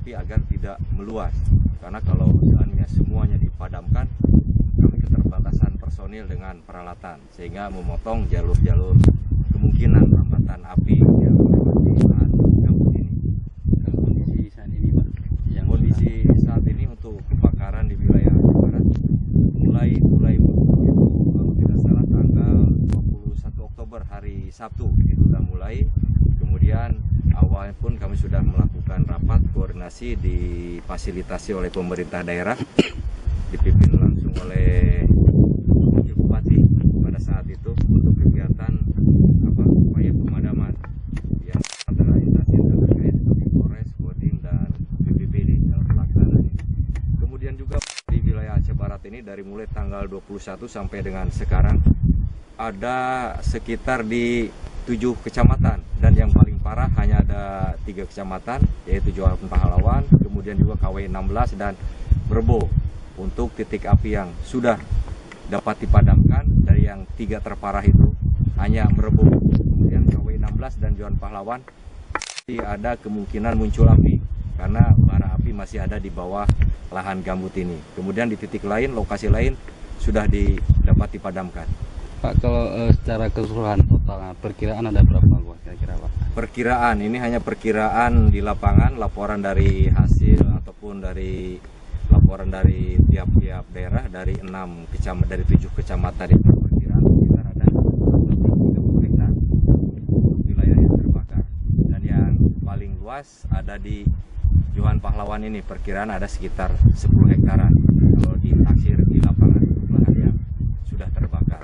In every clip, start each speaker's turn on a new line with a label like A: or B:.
A: api agar tidak meluas. Karena kalau semuanya dipadamkan, kami keterbatasan personil dengan peralatan, sehingga memotong jalur-jalur kemungkinan hambatan api yang melewati lahan gambut ini.
B: Kondisi saat ini, Pak,
A: Kondisi saat ini untuk kebakaran di wilayah barat mulai kalau tidak salah tanggal 21 Oktober hari Sabtu itu sudah mulai. Kemudian awalnya pun kami sudah melakukan rapat koordinasi difasilitasi oleh pemerintah daerah, dipimpin langsung oleh Wakil Bupati pada saat itu untuk kegiatan upaya pemadaman yang antara instansi terkait Polres, Kodim, dan BPBD dalam pelaksanaan ini. Kemudian juga di wilayah Aceh Barat ini dari mulai tanggal 21 sampai dengan sekarang ada sekitar di 7 kecamatan, dan yang paling parah hanya ada 3 kecamatan, yaitu Johan Pahlawan, kemudian juga KW 16 dan Berbo. Untuk titik api yang sudah dapat dipadamkan dari yang 3 terparah itu hanya Berbo, kemudian KW 16 dan Johan Pahlawan masih ada kemungkinan muncul api karena bara api masih ada di bawah lahan gambut ini. Kemudian di titik lain, lokasi lain sudah dapat dipadamkan.
B: Pak, kalau secara keseluruhan total perkiraan ada berapa luas kira-kira, Pak?
A: Perkiraan ini hanya perkiraan di lapangan, laporan dari hasil ataupun dari laporan dari tiap-tiap daerah dari 7 kecamatan itu perkiraan sekitar ada 30 hektar wilayah yang terbakar. Dan yang paling luas ada di Johan Pahlawan ini, perkiraan ada sekitar 10 hektaran kalau ditaksir di lapangan lahan yang sudah terbakar.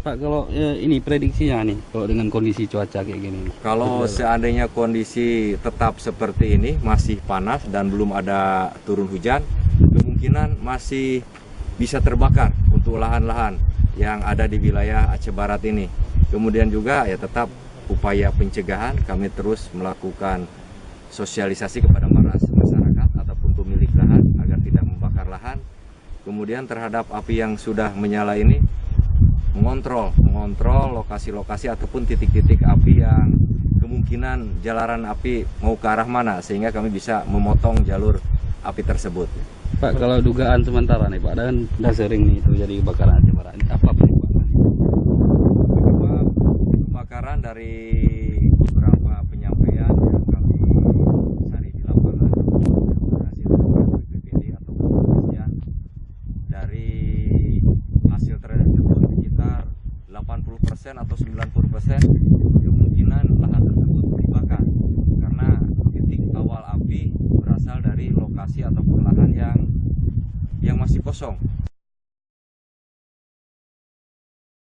B: Pak, kalau ini prediksinya nih, kalau dengan kondisi cuaca kayak gini.
A: Kalau seandainya kondisi tetap seperti ini, masih panas dan belum ada turun hujan, kemungkinan masih bisa terbakar untuk lahan-lahan yang ada di wilayah Aceh Barat ini. Kemudian juga ya tetap upaya pencegahan, kami terus melakukan sosialisasi kepada masyarakat ataupun pemilik lahan agar tidak membakar lahan. Kemudian terhadap api yang sudah menyala ini, mengontrol lokasi-lokasi ataupun titik-titik api yang kemungkinan jalaran api mau ke arah mana, sehingga kami bisa memotong jalur api tersebut.
B: Pak, kalau dugaan sementara nih, Pak, dan udah sering nih terjadi kebakaran Aceh Barat, apa penyebabnya?
A: Penyebab kebakaran dari beberapa penyampaian yang kami cari di lapangan, hasil dari BPBD ataupun kepolisian, dari hasil tersebut sekitar 80% atau 90% kemungkinan lahan tersebut terbakar karena titik awal api berasal dari lokasi ataupun lahan yang masih kosong.